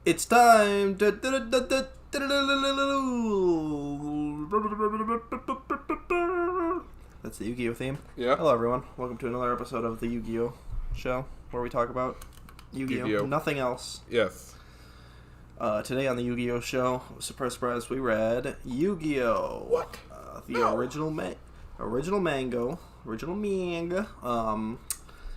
It's time. That's the Yu-Gi-Oh theme. Yeah. Hello, everyone. Welcome to another episode of the Yu-Gi-Oh show, where we talk about Yu-Gi-Oh. Nothing else. Yes. Today on the Yu-Gi-Oh show, surprise, we read Yu-Gi-Oh. What? Original manga.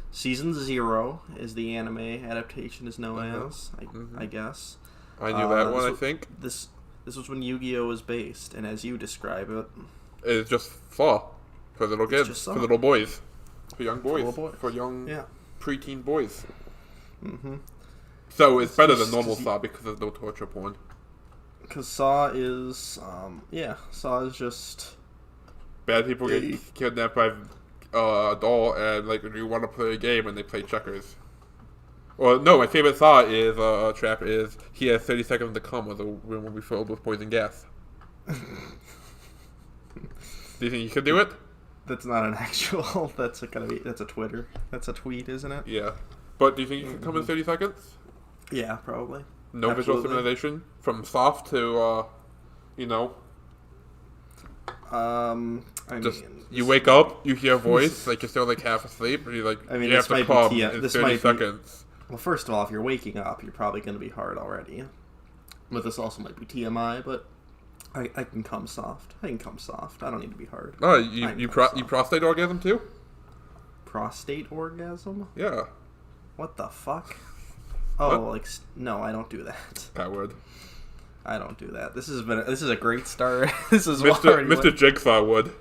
Season 0 is the anime adaptation is known as, I guess. I knew that one, I think. This was when Yu-Gi-Oh was based, and as you describe it... It's just Saw. For little kids. For little boys. For young boys. For young preteen boys. Mm-hmm. So it's better than normal Saw because there's no torture porn. Because Saw is... Saw is just... Bad people get kidnapped by a doll, and you want to play a game, and they play checkers. Well, no, my favorite Saw is trap is he has 30 seconds to come, or the room will be filled with poison gas. Do you think you could do it? That's not an actual. That's a Twitter. That's a tweet, isn't it? Yeah, but do you think you could come in 30 seconds? Yeah, probably. No visual stimulation from soft to, You wake up, you hear a voice, you're still half asleep, and you have to come in 30 seconds. Well, first of all, if you're waking up, you're probably going to be hard already. But this also might be TMI, but I can come soft. I don't need to be hard. Oh, you prostate orgasm too? Prostate orgasm? Yeah. What the fuck? Oh, no, I don't do that. That word. I don't do that. This is a great start. This is Mr. Jigsaw would.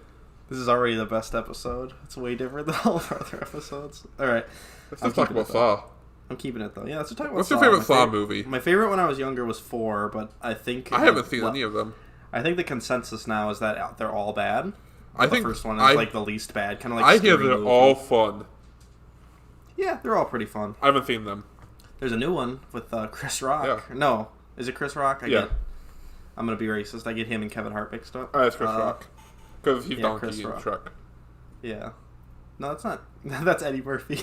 This is already the best episode. It's way different than all of our other episodes. All right. Let's talk about Saw. I'm keeping it, though. Yeah, let's talk about What's Saw. your favorite Saw movie? My favorite when I was younger was 4, but I think... I haven't seen any of them. I think the consensus now is that they're all bad. I think the first one is the least bad. Kind of I hear they're all fun. Yeah, they're all pretty fun. I haven't seen them. There's a new one with Chris Rock. Yeah. No. Is it Chris Rock? I'm going to be racist. I get him and Kevin Hart mixed up. It's Chris Rock. Because he's Donkey in Shrek. Yeah. No, that's not. That's Eddie Murphy.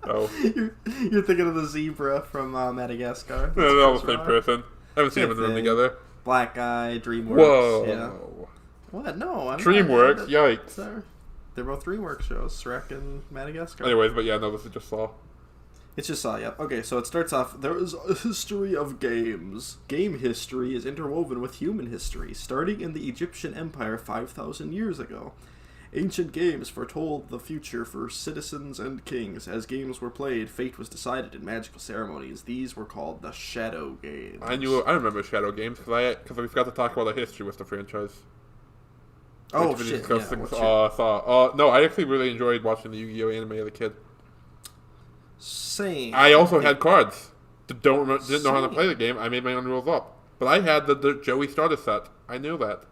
Oh. You're thinking of the zebra from Madagascar. They're all the same person. I haven't seen them in the room together. Black guy, DreamWorks. Whoa. Yeah. What? No. DreamWorks? Yikes. They're both DreamWorks shows, Shrek and Madagascar. Anyways, but yeah, no, this is just Saw. It's just Saw, yeah. Okay, so it starts off, there is a history of games. Game history is interwoven with human history, starting in the Egyptian Empire 5,000 years ago. Ancient games foretold the future for citizens and kings. As games were played, fate was decided in magical ceremonies. These were called the Shadow Games. I remember Shadow Games, because we forgot to talk about the history with the franchise. Oh, shit, No, I actually really enjoyed watching the Yu-Gi-Oh anime as a kid. Same. I also had cards. Didn't know how to play the game. I made my own rules up. But I had the Joey starter set. I knew that.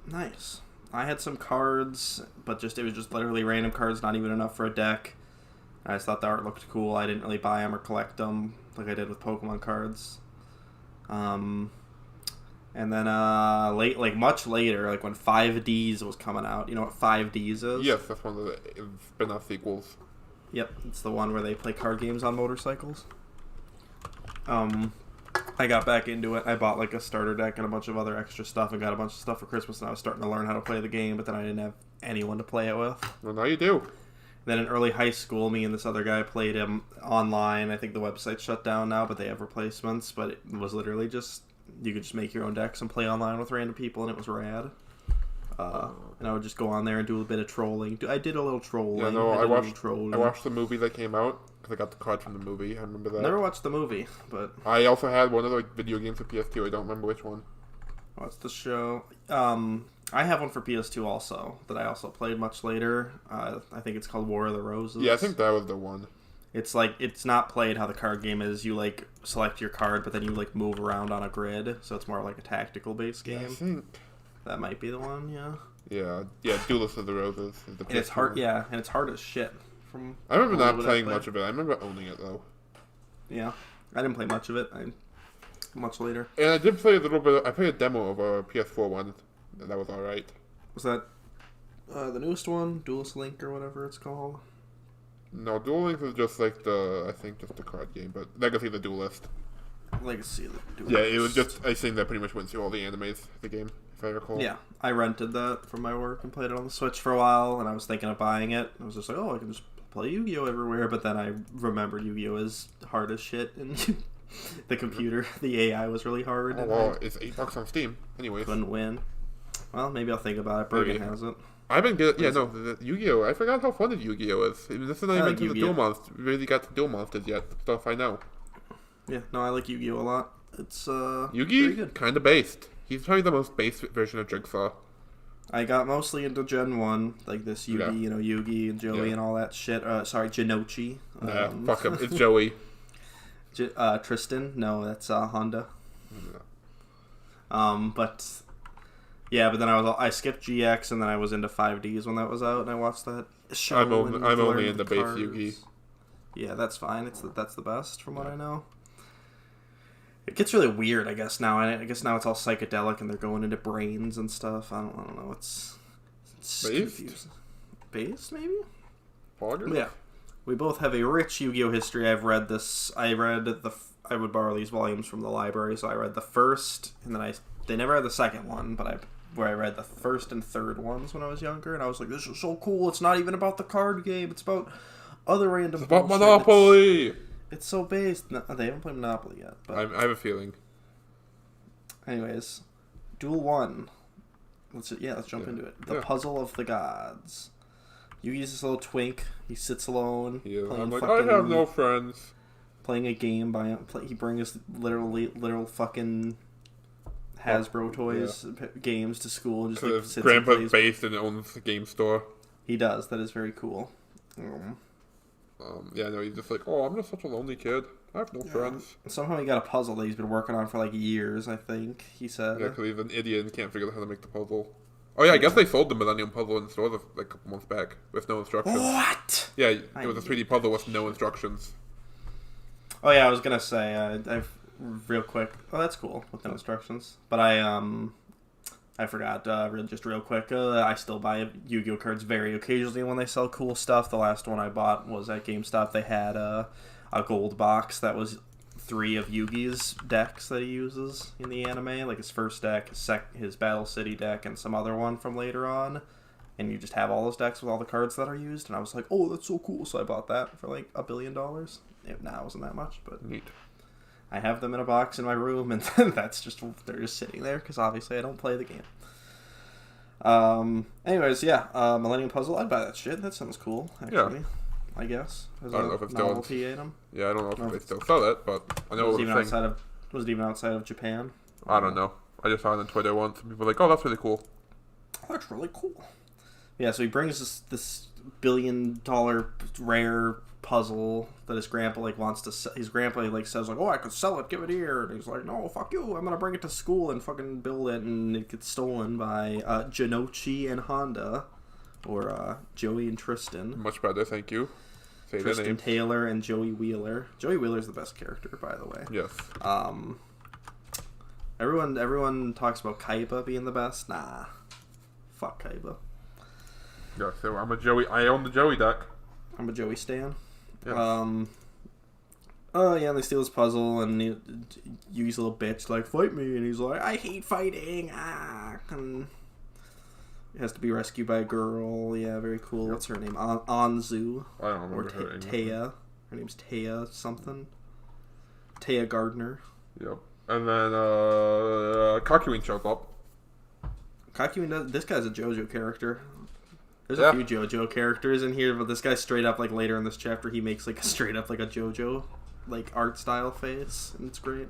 Nice. I had some cards, but it was just literally random cards, not even enough for a deck. I just thought the art looked cool. I didn't really buy them or collect them like I did with Pokemon cards. And then much later, when 5Ds was coming out. You know what 5Ds is? Yes, that's one of the spin-off sequels. Yep, it's the one where they play card games on motorcycles. I got back into it. I bought a starter deck and a bunch of other extra stuff and got a bunch of stuff for Christmas, and I was starting to learn how to play the game, but then I didn't have anyone to play it with. Well, now you do. Then in early high school, me and this other guy played him online. I think the website's shut down now, but they have replacements, but it was literally just, you could just make your own decks and play online with random people, and it was rad. And I would just go on there and do a bit of trolling. I did a little trolling. Yeah, no, I watched the movie that came out, because I got the card from the movie. I remember that. Never watched the movie, but... I also had one of the video games for PS2. I don't remember which one. What's the show? I have one for PS2 also, that I also played much later. I think it's called War of the Roses. Yeah, I think that was the one. It's it's not played how the card game is. You, select your card, but then you, move around on a grid, so it's more like a tactical-based game. Yeah, I think... That might be the one, yeah. Yeah, Duelist of the Roses. Is the and it's hard, and it's hard as shit. I remember not playing much of it. I remember owning it, though. Yeah, I didn't play much of it. Much later. And I did play a little bit. I played a demo of a PS4 one, and that was alright. Was that the newest one? Duelist Link or whatever it's called? No, Duel Links is just like the, I think just the card game, but Legacy of the Duelist. Legacy of the Duelist. Yeah, it was just a thing that pretty much went through all the animes, the game, if I recall. Yeah, I rented that from my work and played it on the Switch for a while, and I was thinking of buying it. I was just like, oh, I can just play Yu-Gi-Oh! Everywhere, but then I remembered Yu-Gi-Oh! Is hard as shit, and the computer, the AI was really hard. Oh, well, it's $8 on Steam. Anyways. Couldn't win. Well, maybe I'll think about it. Bergen has it. I've been good. Yeah, no, the Yu-Gi-Oh! I forgot how fun the Yu-Gi-Oh! is. This is not even to the Duel Monsters. We really got the Duel Monsters yet. Stuff I know. Yeah, no, I like Yu-Gi-Oh! a lot. It's Yu-Gi kind of based. He's probably the most base version of Jigsaw. I got mostly into Gen 1, like this Yugi, Yugi and Joey and all that shit. Sorry, Jinochi. Fuck him. It's Joey. Tristan. No, that's Honda. Yeah. But then I skipped GX, and then I was into 5Ds when that was out, and I watched that show. I'm only in the base Yugi. Yeah, that's fine. That's the best from what I know. It gets really weird, I guess now. I guess now it's all psychedelic, and they're going into brains and stuff. I don't know. It's confusing. Based, maybe. Yeah, we both have a rich Yu-Gi-Oh history. I've read this. I would borrow these volumes from the library, so I read the first, and then they never had the second one, but I read the first and third ones when I was younger, and I was like, this is so cool. It's not even about the card game. It's about other random. It's about Monopoly. It's so based. No, they haven't played Monopoly yet. But I have a feeling. Anyways, Duel 1. Let's jump into it. The Puzzle of the Gods. Yugi's this little twink. He sits alone. Yeah, I'm like, I have no friends. Playing a game by him. He brings literal fucking Hasbro toys games to school. Just like, sits Grandpa's based and owns a game store. He does. That is very cool. He's just like, oh, I'm just such a lonely kid. I have no friends. Somehow he got a puzzle that he's been working on for like years, I think, he said. Yeah, because he's an idiot and can't figure out how to make the puzzle. Oh, yeah, I guess they sold the Millennium Puzzle in stores like a couple months back with no instructions. What? Yeah, it was a 3D puzzle with no instructions. Oh, yeah, I was going to say, I've real quick. Oh, that's cool, with no instructions. But I forgot, just real quick, I still buy Yu-Gi-Oh! Cards very occasionally when they sell cool stuff. The last one I bought was at GameStop. They had a gold box that was 3 of Yugi's decks that he uses in the anime. Like his first deck, his Battle City deck, and some other one from later on. And you just have all those decks with all the cards that are used. And I was like, oh, that's so cool. So I bought that for like $1 billion. It wasn't that much, but... Neat. I have them in a box in my room, and they're just sitting there, because obviously I don't play the game. Millennium Puzzle, I'd buy that shit. That sounds cool, actually. Yeah. I guess. I don't know if it's novelty item. Yeah, I don't know if they still sell it, but I know was it even outside of Japan? I don't know. I just saw it on Twitter once, and people were like, oh, that's really cool. That's really cool. Yeah, so he brings this $1 billion rare puzzle that his grandpa wants to sell. His grandpa says oh, I could sell it, give it here, and he's like, no, fuck you, I'm gonna bring it to school and fucking build it, and it gets stolen by Jinochi and Honda, or Joey and Tristan. Much better, thank you. Say Tristan their names. Taylor and Joey Wheeler. Joey Wheeler's the best character, by the way. Yes. Everyone talks about Kaiba being the best. Nah, fuck Kaiba. Yeah, so I own the Joey deck. I'm a Joey stan. Yes. And they steal his puzzle, and Yugi's a little bitch, like, fight me, and he's like, I hate fighting, and he has to be rescued by a girl. Yeah, very cool. What's her name? Anzu. I don't remember her name. Taya. Her name's Taya something. Taya Gardner. Yep. And then Kakuin shows up. This guy's a JoJo character. There's a few JoJo characters in here, but this guy straight up, later in this chapter, he makes, a straight up, a JoJo, art style face, and it's great.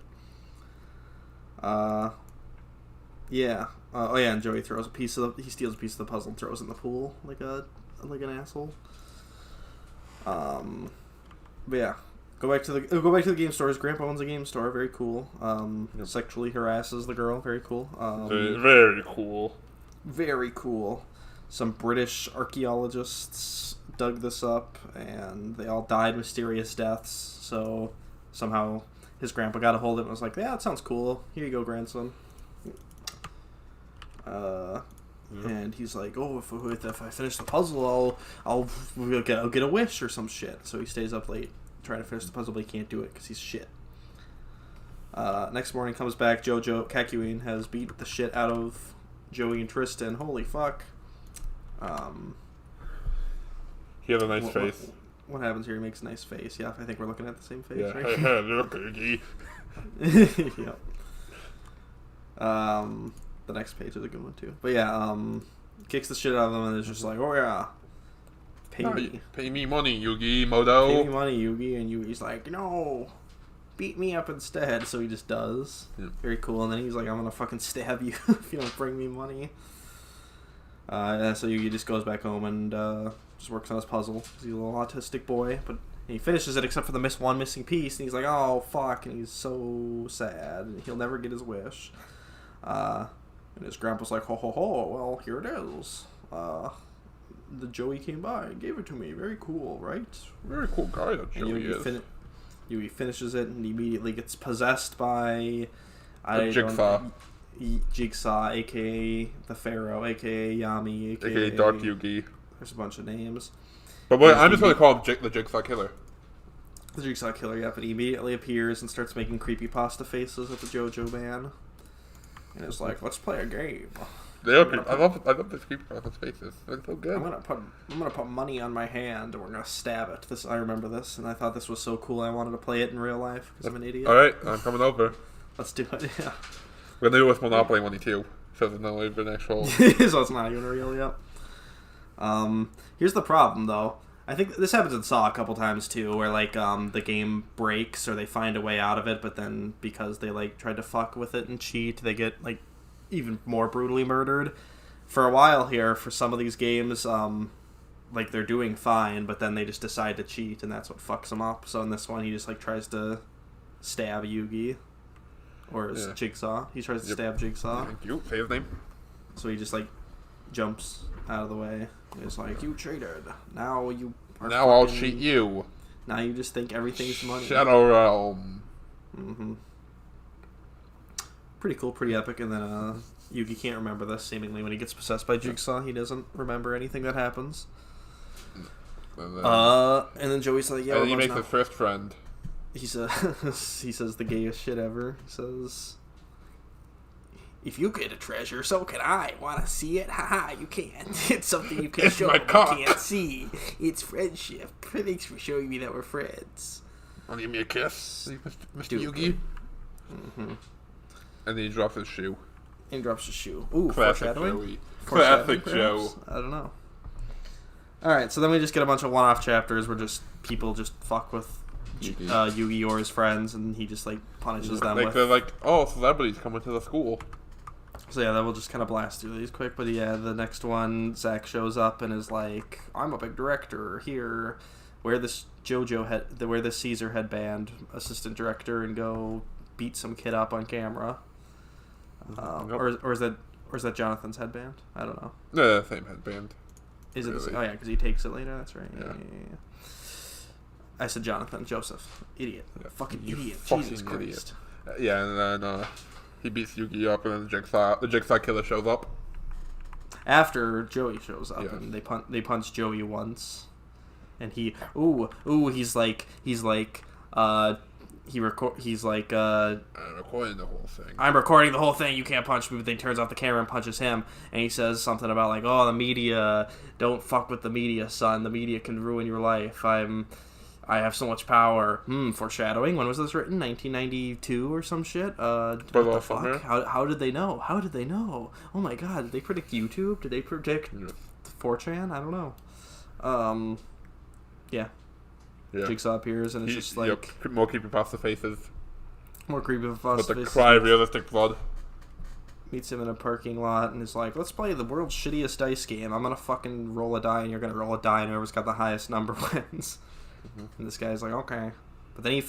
And Joey steals a piece of the puzzle and throws it in the pool, like an asshole. But yeah. Go back to the game store. His grandpa owns a game store, very cool. Sexually harasses the girl, very cool. Very cool. Very cool. Some British archaeologists dug this up, and they all died mysterious deaths, so somehow his grandpa got a hold of it and was like, yeah, that sounds cool. Here you go, grandson. And he's like, oh, if I finish the puzzle, I'll get a wish or some shit. So he stays up late trying to finish the puzzle, but he can't do it because he's shit. Next morning comes back, Kakyoin has beat the shit out of Joey and Tristan. Holy fuck. He has a nice face. What happens here? He makes a nice face. Yeah, I think we're looking at the same face, yeah. right? Hey, look, Yugi. Yep. The next page is a good one, too. But yeah, kicks the shit out of them and is just like, oh yeah, pay me money, Yugi, Modo. Pay me money, Yugi. And Yugi's like, no, beat me up instead. So he just does. Yeah. Very cool. And then he's like, I'm gonna fucking stab you if you don't bring me money. So Yugi just goes back home and just works on his puzzle. He's a little autistic boy, but he finishes it except for the one missing piece. And he's like, oh fuck, and he's so sad. And he'll never get his wish. And his grandpa's like, ho ho ho, well, here it is. The Joey came by and gave it to me. Very cool, right? Very cool guy that Joey is. Yugi finishes it and immediately gets possessed by Jigsaw. Jigsaw, a.k.a. the Pharaoh, a.k.a. Yami, a.k.a. Dark Yugi. There's a bunch of names. But I'm just going to call him the Jigsaw Killer. The Jigsaw Killer, yeah, but he immediately appears and starts making creepypasta faces at the JoJo man. And it's like, let's play a game. I love the creepypasta faces. They're so good. I'm gonna put money on my hand and we're gonna stab it. I remember this, and I thought this was so cool. I wanted to play it in real life because I'm an idiot. All right, I'm coming over. Let's do it. Yeah. We're gonna do it with Monopoly money too, so there's no even actual. So it's not even real yet. Here's the problem though. I think this happens in Saw a couple times too, where like the game breaks or they find a way out of it, but then because they like tried to fuck with it and cheat, they get like even more brutally murdered. For a while here, for some of these games, like they're doing fine, but then they just decide to cheat, and that's what fucks them up. So in this one, he just like tries to stab Yugi, or Jigsaw. He tries to stab Jigsaw. Thank you. Say his name. So he just like jumps out of the way. It's like, you cheated. Now you are now I'll cheat you. Now you just think everything's money. Shadow Realm. Mm-hmm. Pretty cool, pretty epic. And then Yugi can't remember this, seemingly. When he gets possessed by Jigsaw, he doesn't remember anything that happens. And then Joey's like, yeah, and then he makes his first friend. He says the gayest shit ever. He says, if you get a treasure, so can I. Want to see it? Haha, you can't. It's something you can show, but can't see. It's friendship. Thanks for showing me that we're friends. Want to give me a kiss, Mr. Yugi? Mm-hmm. And then he drops his shoe. And he drops his shoe. Ooh, classic Joey. Classic Joe. I don't know. Alright, so then we just get a bunch of one-off chapters where just people just fuck with Yugi or his friends, and he just like punishes them. Like they're like, oh, celebrities coming to the school. So yeah, that will just kind of blast through these quick. But yeah, the next one, Zach shows up and is like, I'm a big director here. Wear this wear this Caesar headband, assistant director, and go beat some kid up on camera. Nope. Or is that Jonathan's headband? I don't know. No, same headband. Is it? Oh yeah, because he takes it later. That's right. Yeah. I said Jonathan. Joseph. Idiot. Yeah. Fucking You idiot. fucking Jesus Christ. Idiot. Yeah, and then he beats Yugi up, and then the Jigsaw Killer shows up. After Joey shows up, yes. and they punch Joey once, and he's like he's like I'm recording the whole thing. I'm recording the whole thing. You can't punch me. But then he turns off the camera and punches him. And he says something about like, oh, the media, don't fuck with the media, son. The media can ruin your life. I have so much power. Foreshadowing. When was this written? 1992 or some shit? What the fuck? How did they know? How did they know? Oh my god, did they predict YouTube? Did they predict 4chan? I don't know. Yeah. Jigsaw appears, and it's just like... Yep. More creepypasta faces. More creepypasta faces. With the cry of realistic blood. Meets him in a parking lot, and is like, let's play the world's shittiest dice game. I'm gonna fucking roll a die, and you're gonna roll a die, and whoever's got the highest number wins. Mm-hmm. And this guy's like, okay. But then he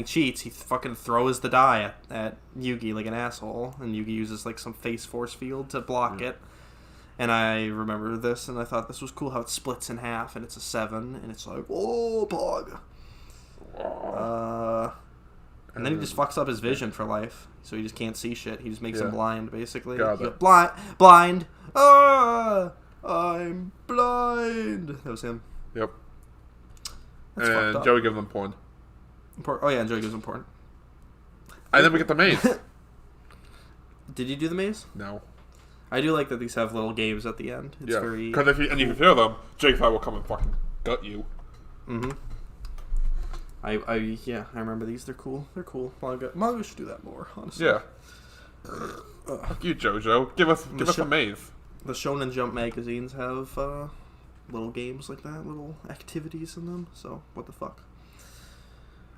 cheats. He fucking throws the die at Yugi like an asshole, and Yugi uses like some face force field to block it. And I remember this, and I thought this was cool how it splits in half, and it's a 7, and it's like, oh, pog. And then he just fucks up his vision for life, so he just can't see shit. He just makes him blind, basically. Blind. I'm blind. That was him. Yep. That's and Joey gives him porn. Oh yeah, and Joey gives him porn. I never get the maze. Did you do the maze? No. I do like that these have little games at the end. It's very... Because if you fail them, Jigsaw will come and fucking gut you. Mm-hmm. I remember these. They're cool. They're cool. Manga should do that more, honestly. Yeah. Fuck you, JoJo. Give us a maze. The Shonen Jump magazines have little games like that, little activities in them. So what the fuck?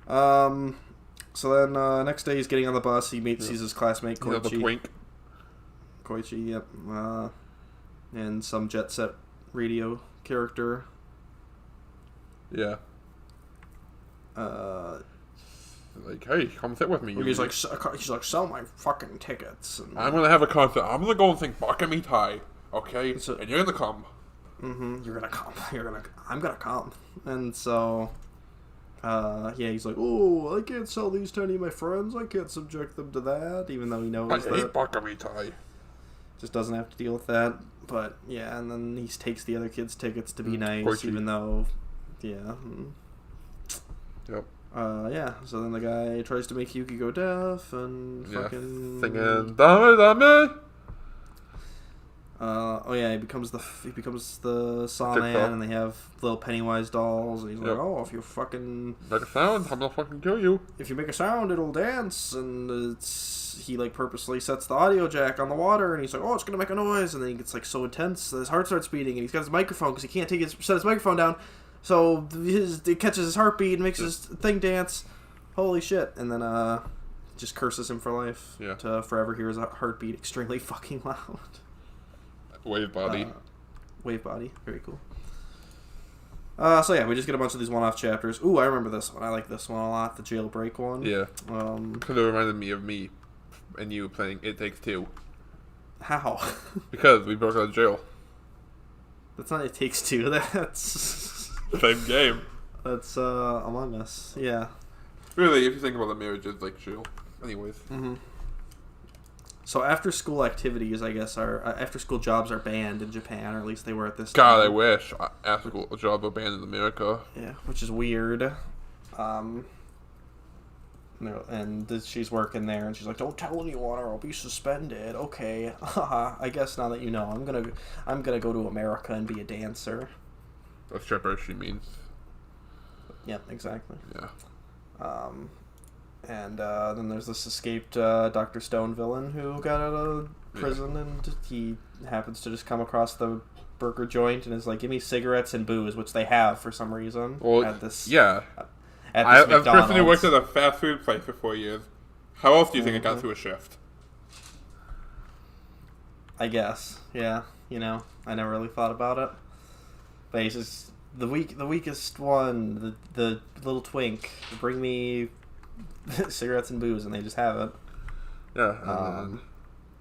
So then next day he's getting on the bus. He sees his classmate Koichi. The twink. Koichi, yep. And some Jet Set Radio character. Yeah. Like, hey, come sit with me. He's like, sell my fucking tickets. And I'm gonna have a concert. I'm gonna go and sing Bakami Tai, okay? And you're gonna come. Mm-hmm. You're gonna come. I'm gonna come. And so, he's like, oh, I can't sell these to any of my friends. I can't subject them to that, even though he knows I hate Bakami Tai. Just doesn't have to deal with that. But yeah, and then he takes the other kids' tickets to be nice, Koichi. even though, yeah. Yep. So then the guy tries to make Yuki go deaf and fucking singing Dame Dame. He becomes the Saw Man, and they have little Pennywise dolls, and he's like, oh, if you fucking make a sound, I'm gonna fucking kill you. If you make a sound, it'll dance, and he like purposely sets the audio jack on the water, and he's like, oh, it's gonna make a noise, and then he gets like so intense that his heart starts beating, and he's got his microphone because he can't set his microphone down. So it catches his heartbeat and makes his thing dance. Holy shit. And then just curses him for life. Yeah. To forever hear his heartbeat extremely fucking loud. Wave body. Wave body. Very cool. We just get a bunch of these one-off chapters. Ooh, I remember this one. I like this one a lot. The jailbreak one. Yeah. Because it reminded me of me and you playing It Takes Two. How? Because we broke out of jail. That's not It Takes Two. That's... Same game. That's Among Us. Yeah. Really, if you think about the marriage, it's like chill. Anyways. Mm-hmm. So after-school activities, I guess, after-school jobs are banned in Japan, or at least they were at this time. God, I wish after-school jobs were banned in America. Yeah, which is weird. And she's working there, and she's like, "Don't tell anyone, or I'll be suspended." Okay, I guess now that you know, I'm gonna go to America and be a dancer. A stripper, she means. Yep, exactly. Yeah. And then there's this escaped Dr. Stone villain who got out of prison, and he happens to just come across the burger joint and is like, "Give me cigarettes and booze," which they have for some reason. Well, at this, yeah. At this As a person who McDonald's. worked at a fast food place for 4 years, how else do you think it got through a shift? I guess, yeah. I never really thought about it. But he's just the weakest one, the little twink. Bring me cigarettes and booze, and they just have it. Yeah. And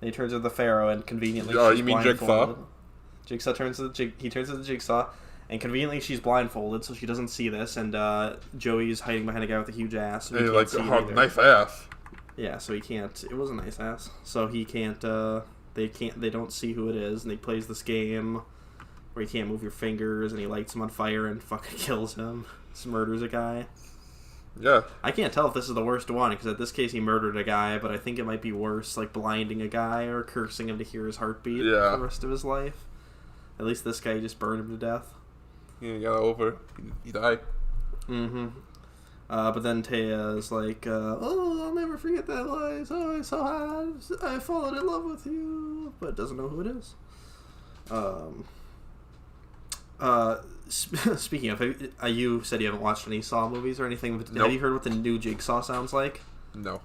he turns into the Pharaoh, and conveniently. Oh, she's you mean blindfolded. Jigsaw? He turns into the Jigsaw, and conveniently she's blindfolded, so she doesn't see this. And Joey's hiding behind a guy with a huge ass. And he's like, oh, nice ass. Yeah, so he can't. It was a nice ass. So he can't. They don't see who it is, and he plays this game where you can't move your fingers, and he lights him on fire and fucking kills him. Just murders a guy. Yeah. I can't tell if this is the worst one, because in this case he murdered a guy, but I think it might be worse, like blinding a guy or cursing him to hear his heartbeat for the rest of his life. At least this guy just burned him to death. Yeah, he got over. He died. Mm-hmm. But then Taya's like, oh, I'll never forget that voice. Oh, it's so hot. I've fallen in love with you. But doesn't know who it is. Speaking of, you said you haven't watched any Saw movies or anything. But Nope. Have you heard what the new Jigsaw sounds like? No.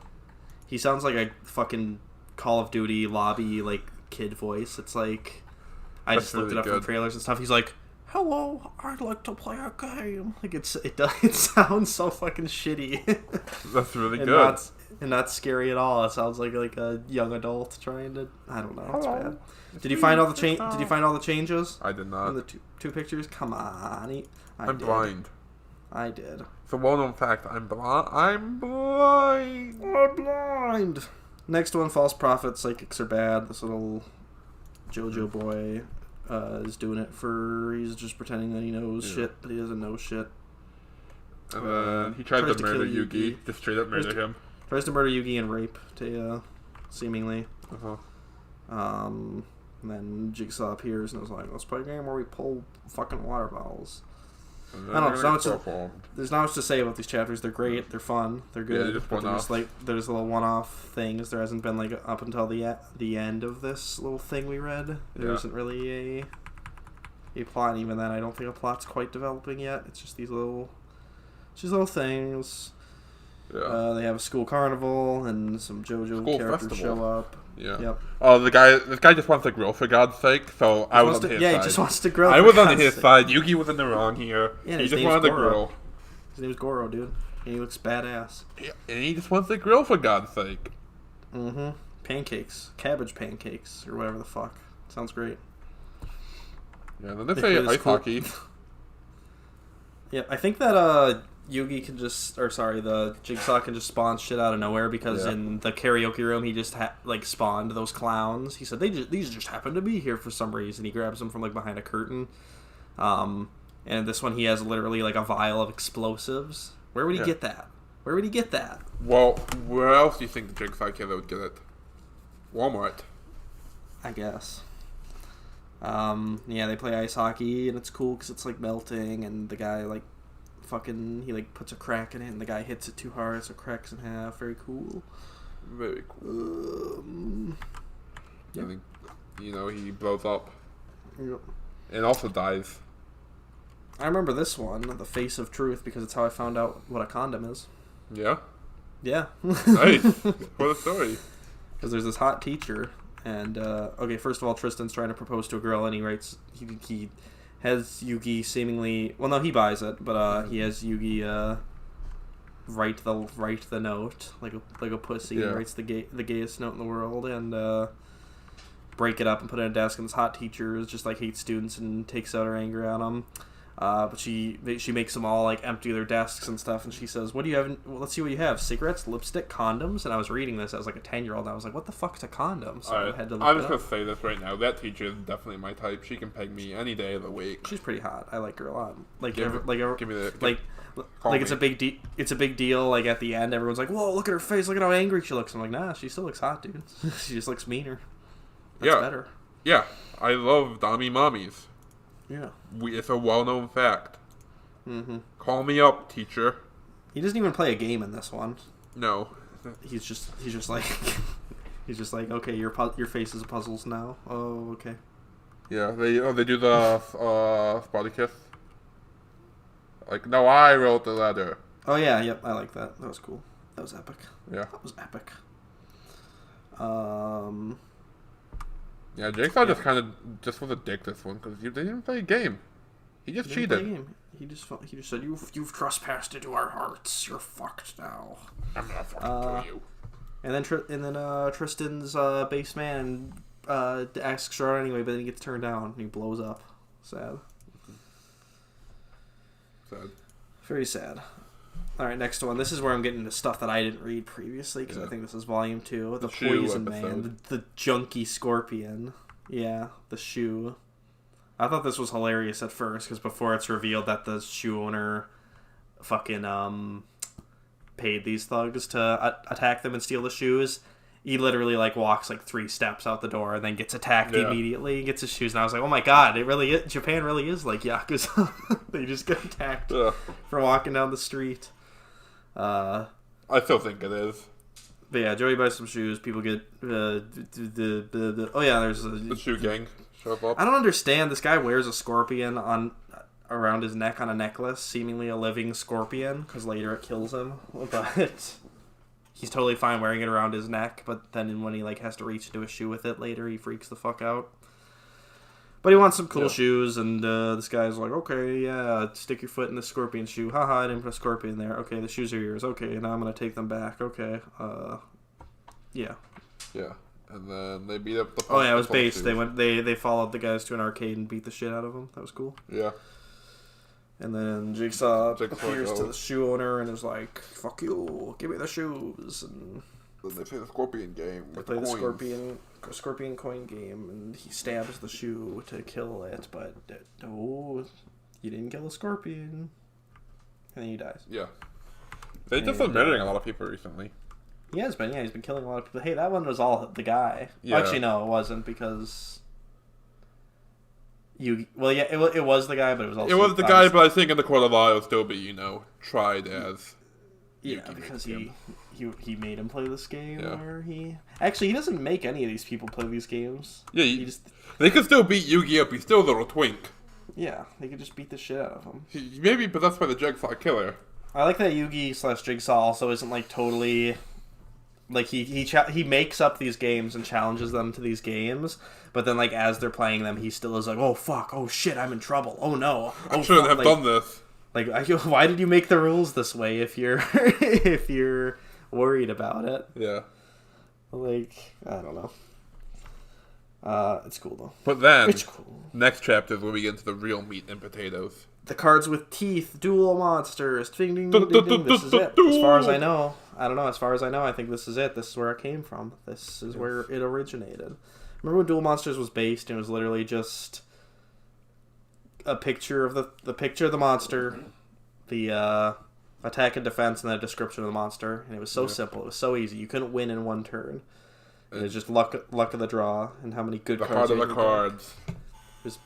He sounds like a fucking Call of Duty lobby, like, kid voice. It's like, I just looked it up from trailers and stuff. He's like, hello, I'd like to play a game. Like, it sounds so fucking shitty. That's really good. Not scary at all. It sounds like a young adult trying to, I don't know, it's bad. Did you find all the changes? I did not. In the two pictures? Come on. I'm blind. I did. It's a well-known fact. I'm blind. I'm blind. Next one, false prophet. Psychics are bad. This little JoJo boy is doing it he's just pretending that he knows shit, but he doesn't know shit. And then he tried to murder Yugi. Just straight up murder him. Tries to murder Yugi and rape Taya, seemingly. Uh-huh. And then Jigsaw appears and is like, let's play a game where we pull fucking water bottles. I don't know. There's not much to say about these chapters. They're great. They're fun. They're good. Yeah, just but there's little one-off things. There hasn't been like up until the end of this little thing we read. There isn't really a plot. And even then, I don't think a plot's quite developing yet. It's just these little things. Yeah. They have a school carnival and some JoJo characters show up. Yeah. Yep. Oh, this guy just wants to grill for God's sake. So I was on his side. Yeah, he just wants to grill. I was on his side. Yugi was in the wrong here. Yeah, he just wanted to grill. His name's Goro, dude. And he looks badass. Yeah, and he just wants to grill for God's sake. Mm-hmm. Pancakes, cabbage pancakes, or whatever the fuck. Sounds great. Yeah, then they say ice hockey. Yeah, I think that Yugi can the Jigsaw can just spawn shit out of nowhere because in the karaoke room he just spawned those clowns. He said these just happen to be here for some reason. He grabs them from like behind a curtain. And this one he has literally like a vial of explosives. Where would he get that? Where would he get that? Well, where else do you think the Jigsaw Killer would get it? Walmart, I guess. Yeah, they play ice hockey and it's cool because it's like melting and the guy like he puts a crack in it and the guy hits it too hard so it cracks in half. Very cool. Very cool. I think, he blows up. Yep. And also dies. I remember this one, The Face of Truth, because it's how I found out what a condom is. Yeah? Yeah. Nice. What a story. Because there's this hot teacher and first of all, Tristan's trying to propose to a girl and he writes he has Yugi seemingly... Well, no, he buys it, but he has Yugi write the note like a pussy. Yeah. He writes the gayest note in the world and break it up and put it in a desk. And this hot teacher is just like hates students and takes out her anger on them. But she makes them all like empty their desks and stuff. And she says, "What do you have? Let's see what you have: cigarettes, lipstick, condoms." And I was reading this as like a 10-year-old. And I was like, "What the fuck's a condom?" So I had to look I'm just gonna say this right now. That teacher is definitely my type. She can peg me any day of the week. She's pretty hot. I like her a lot. Give me the it's a big it's a big deal. Like at the end, everyone's like, "Whoa, look at her face! Look at how angry she looks." I'm like, "Nah, she still looks hot, dude. She just looks meaner." That's better. Yeah, I love Dami mommies. Yeah, it's a well-known fact. Mm-hmm. Call me up, teacher. He doesn't even play a game in this one. No. He's just like he's just like, okay, your face is puzzles now. Oh, okay. Yeah, they do the body kiss. Like, no, I wrote the letter. Oh yeah, yep, I like that. That was cool. That was epic. Yeah. That was epic. Yeah, Jigsaw just was a dick this one because they didn't play a game. He just cheated. He just said you've trespassed into our hearts. You're fucked now. I'm not fucking kill you. And then Tristan's base man asks her out anyway, but then he gets turned down and he blows up. Sad. Sad. Very sad. All right, next one. This is where I'm getting into stuff that I didn't read previously because I think this is volume 2. The Poison Man, the junkie scorpion. Yeah, the shoe. I thought this was hilarious at first because before it's revealed that the shoe owner fucking paid these thugs to attack them and steal the shoes. He literally walks 3 steps out the door and then gets attacked immediately. He gets his shoes, and I was like, "Oh my god! It really is. Japan really is like Yakuza. They just get attacked for walking down the street." I still think it is. But yeah, Joey buys some shoes. People get there's the shoe gang show up. I don't understand. This guy wears a scorpion around his neck on a necklace, seemingly a living scorpion, because later it kills him. But he's totally fine wearing it around his neck. But then when he has to reach into a shoe with it later, he freaks the fuck out. But he wants some cool shoes, and this guy's like, "Okay, yeah, stick your foot in the scorpion shoe. Haha, I didn't put a scorpion there. Okay, the shoes are yours. Okay, now I'm going to take them back. Okay, yeah." Yeah, and then they beat up the... Oh, yeah, it was based. They followed the guys to an arcade and beat the shit out of them. That was cool. Yeah. And then Jigsaw appears to the shoe owner and is like, "Fuck you, give me the shoes." And then they play the scorpion game. They play the scorpion coin game, and he stabs the shoe to kill it, but no, you didn't kill the scorpion. And then he dies. Yeah. They just been murdering a lot of people recently. He has been, yeah. He's been killing a lot of people. Hey, that one was all the guy. Yeah. Actually, no, it wasn't because Well, yeah, it was the guy, but it was also... It was the guy, but I think in the court of law it will still be, tried as... Yeah, because he made him play this game, Yeah. where he... Actually, he doesn't make any of these people play these games. Yeah, he just... They could still beat Yugi up. He's still a little twink. Yeah, they could just beat the shit out of him. He may be possessed by the Jigsaw Killer. I like that Yugi/Jigsaw also isn't, like, totally... Like, he makes up these games and challenges them to these games, but then, like, as they're playing them, he still is like, oh, fuck, oh, shit, I'm in trouble, oh, no. I shouldn't have done this. Like, why did you make the rules this way if you're if you're worried about it? Yeah. Like, I don't know. It's cool, though. But then, it's cool. Next chapter is where we get into the real meat and potatoes. The cards with teeth, duel monsters, ding, ding, ding, ding, ding. This is it. As far as I know. I don't know. As far as I know, I think this is it. This is where it came from. This is where it originated. Remember when Duel Monsters was based, and it was literally just a picture of the picture of the monster, the attack and defense, and the description of the monster, and it was so simple. It was so easy. You couldn't win in one turn. It was just luck of the draw and how many good the cards. The heart of the cards. It was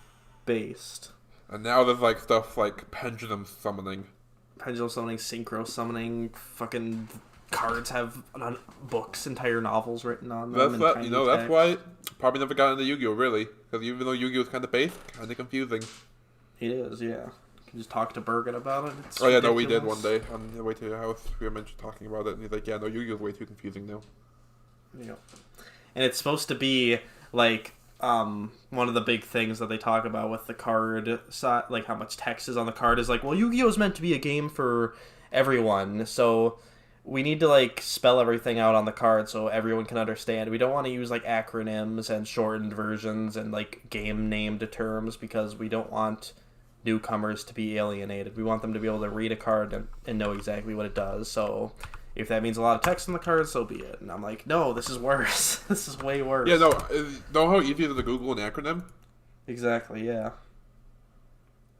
based. And now there's like stuff like pendulum summoning. Pendulum summoning, synchro summoning, fucking cards have books, entire novels written on them. That's why probably never got into Yu-Gi-Oh! Really, because even though Yu-Gi-Oh! Was kind of based, kind of confusing. It is, yeah. You can just talk to Bergen about it. It's ridiculous. No, we did one day on the way to your house. We were mentioned talking about it, and he's like, "Yeah, no, Yu-Gi-Oh! Is way too confusing now." Yeah, and it's supposed to be like one of the big things that they talk about with the card side, like how much text is on the card, is like, well, Yu-Gi-Oh! Is meant to be a game for everyone, so we need to like spell everything out on the card so everyone can understand. We don't want to use like acronyms and shortened versions and like game named terms because we don't want newcomers to be alienated. We want them to be able to read a card and know exactly what it does. So if that means a lot of text on the card, so be it. And I'm like, no, this is worse. This is way worse. Yeah, no. Know how easy it is to Google an acronym? Exactly, yeah.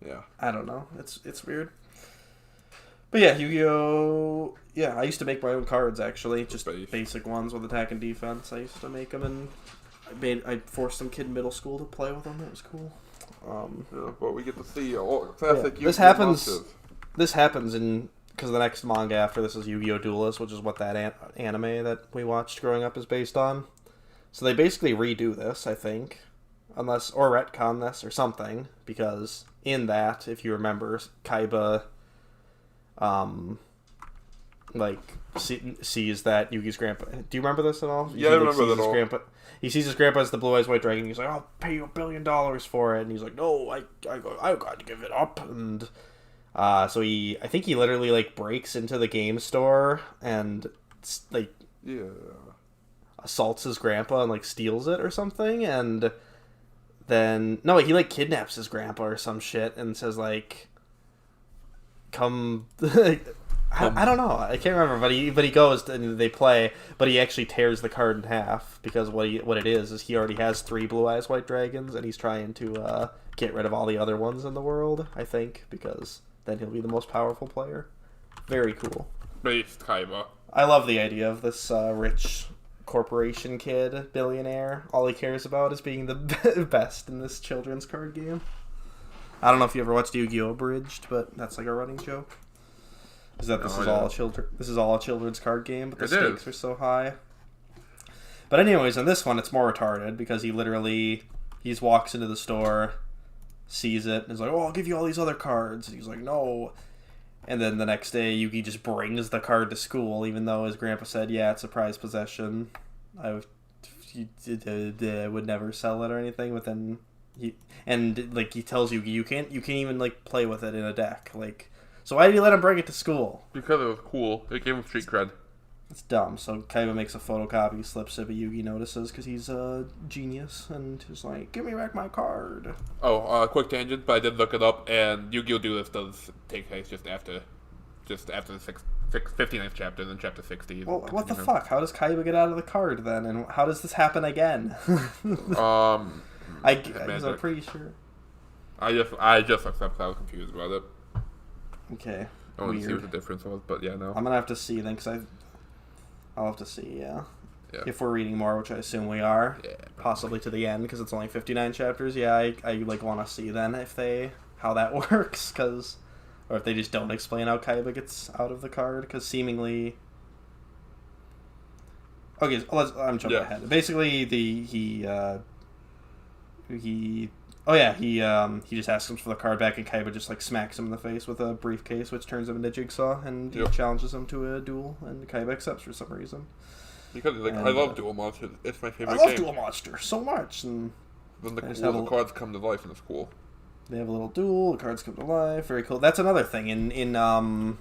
Yeah. I don't know. It's weird. But yeah, Yu-Gi-Oh! Yeah, I used to make my own cards, actually. Just basic ones with attack and defense. I used to make them, and I forced some kid in middle school to play with them. It was cool. But we get to see classic This happens in... Because the next manga after this is Yu-Gi-Oh! Duelist, which is what that anime that we watched growing up is based on. So they basically redo this, I think. Or retcon this or something. Because in that, if you remember, Kaiba... sees that Yugi's grandpa... Do you remember this at all? Yeah, I remember that all. He sees his grandpa as the Blue Eyes White Dragon. He's like, I'll pay you $1 billion for it. And he's like, no, I got to give it up. And... so I think he literally like breaks into the game store and like assaults his grandpa and like steals it or something, and then he like kidnaps his grandpa or some shit and says like, come. I don't know. I can't remember, but he goes and they play, but he actually tears the card in half because what it is he already has 3 Blue Eyes White Dragons and he's trying to get rid of all the other ones in the world. I think because then he'll be the most powerful player. Very cool. Based Kaiba. I love the idea of this rich corporation kid, billionaire. All he cares about is being the best in this children's card game. I don't know if you ever watched Yu-Gi-Oh! Abridged, but that's like a running joke. Is that this is all a children's card game, but the stakes are so high. But anyways, in this one, it's more retarded because he walks into the store, sees it, and is like, oh, I'll give you all these other cards. And he's like, no. And then the next day, Yugi just brings the card to school, even though his grandpa said, yeah, it's a prized possession. I would never sell it or anything. But then he tells Yugi, you can't even like play with it in a deck. Like, so why did he let him bring it to school? Because it was cool. It gave him street cred. It's dumb. So Kaiba makes a photocopy, slips it, but Yugi notices because he's a genius and is like, give me back my card. Oh, quick tangent, but I did look it up, and Yu-Gi-Oh! Duelist does take place just after the 59th chapter, and then chapter 60. Well, what the fuck? How does Kaiba get out of the card then, and how does this happen again? I'm pretty sure. I just accept how confused about it. Okay. I want to see what the difference was, but yeah, no. I'm gonna have to see then, because I'll have to see, yeah. Yeah. If we're reading more, which I assume we are, Yeah, possibly to the end, because it's only 59 chapters, yeah, I like, want to see then how that works, or if they just don't explain how Kaiba gets out of the card, because seemingly... Okay, so I'm jumping ahead. Basically, he just asks him for the card back, and Kaiba just like smacks him in the face with a briefcase, which turns him into Jigsaw, and he challenges him to a duel, and Kaiba accepts for some reason. Because I love Duel Monster. It's my favorite game. I love Duel Monster so much, and then the cards come to life, and it's cool. They have a little duel. The cards come to life. Very cool. That's another thing in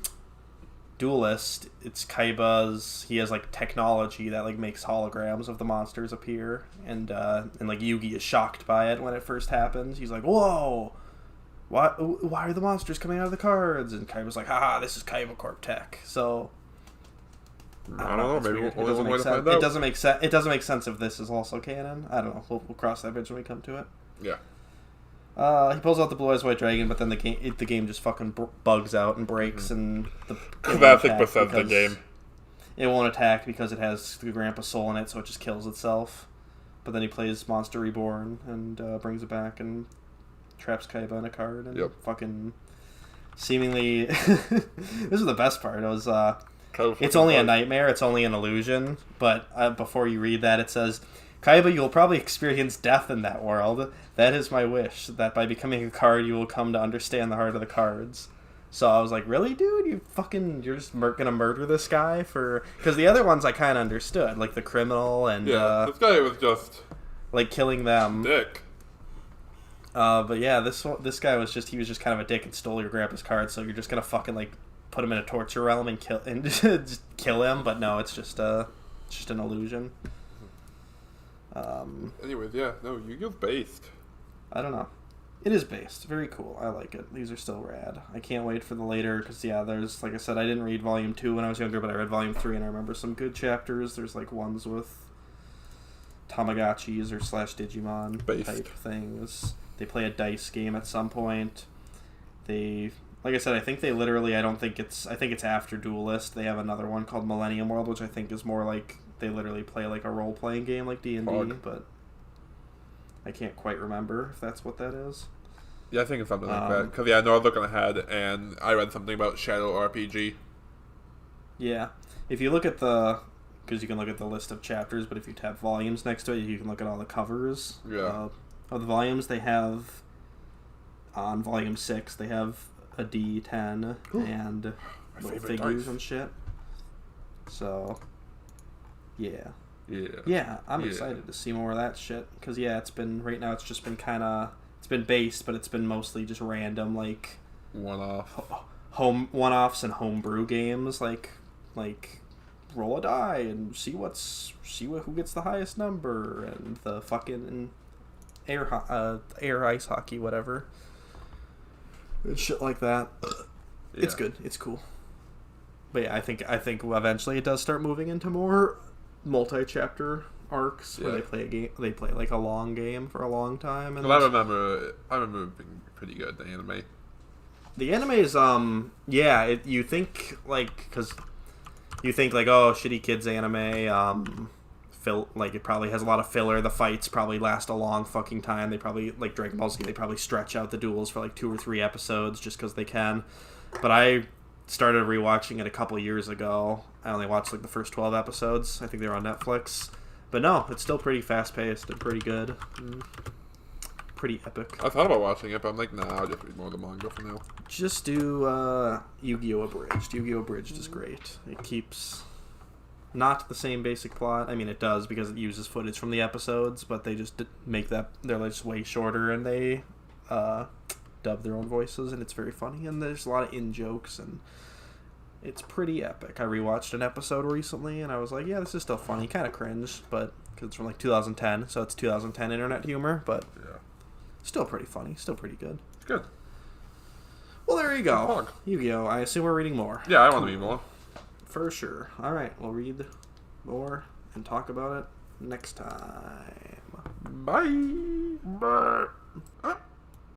Duelist. It's Kaiba's. He has like technology that like makes holograms of the monsters appear, and like Yugi is shocked by it when it first happens. He's like, "Whoa, why are the monsters coming out of the cards?" And Kaiba's like, "Haha, this is Kaiba Corp tech." So I don't know. Maybe it doesn't make sense. It doesn't make sense. It doesn't make sense if this is also canon. I don't know. We'll cross that bridge when we come to it. Yeah. He pulls out the Blue Eyes White Dragon, but then the game just fucking bugs out and breaks, and the classic Bethesda game. It won't attack because it has the Grandpa Soul in it, so it just kills itself. But then he plays Monster Reborn and brings it back and traps Kaiba in a card and fucking seemingly. This is the best part. It was it's only a nightmare. It's only an illusion. But before you read that, it says, Kaiba, you will probably experience death in that world. That is my wish, that by becoming a card, you will come to understand the heart of the cards. So I was like, really, dude? You're just gonna murder this guy for... Because the other ones I kind of understood, like the criminal and... Yeah, this guy was just... Like, killing them. Dick. But yeah, this guy was just kind of a dick and stole your grandpa's card, so you're just gonna fucking, like, put him in a torture realm and just kill him, but no, it's just an illusion. Anyways, Yu-Gi-Oh's based. I don't know. It is based. Very cool. I like it. These are still rad. I can't wait for the later, because, there's, like I said, I didn't read Volume 2 when I was younger, but I read Volume 3, and I remember some good chapters. There's, like, ones with Tamagotchis or /Digimon type things. They play a dice game at some point. Like I said, I think it's after Duelist. They have another one called Millennium World, which I think is more like... They literally play like a role-playing game like D&D, but I can't quite remember if that's what that is. Yeah, I think it's something like that. Because, I know I was looking ahead, and I read something about Shadow RPG. Yeah. If you look at because you can look at the list of chapters, but if you tab volumes next to it, you can look at all the covers. Yeah. Of the volumes, they have, on Volume 6, they have a D10 and little figures and shit. So... Yeah, I'm excited to see more of that shit, because it's been based, but it's been mostly just random, like one-offs and homebrew games, like roll a die and see who gets the highest number, and the fucking air ice hockey, whatever, and shit like that. It's good, it's cool. But I think eventually it does start moving into more multi-chapter arcs where they play like a long game for a long time. And I remember it being pretty good, the anime. The anime is you think like, because you think like, oh, shitty kids anime, it probably has a lot of filler. The fights probably last a long fucking time. They probably, like Dragon Ball Z, they probably stretch out the duels for like 2 or 3 episodes just because they can. But I started rewatching it a couple years ago. I only watched like the first 12 episodes. I think they were on Netflix. But no, it's still pretty fast-paced and pretty good. Pretty epic. I thought about watching it, but I'm like, nah, I'll just read more of the manga for now. Just do Yu-Gi-Oh! Abridged. Yu-Gi-Oh! Abridged is great. It keeps not the same basic plot. I mean, it does because it uses footage from the episodes, but they just make they're just way shorter, and they dub their own voices, and it's very funny, and there's a lot of in-jokes, and it's pretty epic. I rewatched an episode recently, and I was like, yeah, this is still funny. Kind of cringe, but because it's from like 2010, so it's 2010 internet humor, but still pretty funny, still pretty good. It's good. Well, there you go. Yu-Gi-Oh! I assume we're reading more. Yeah, I want to read more. For sure. All right, we'll read more and talk about it next time. Bye. Bye.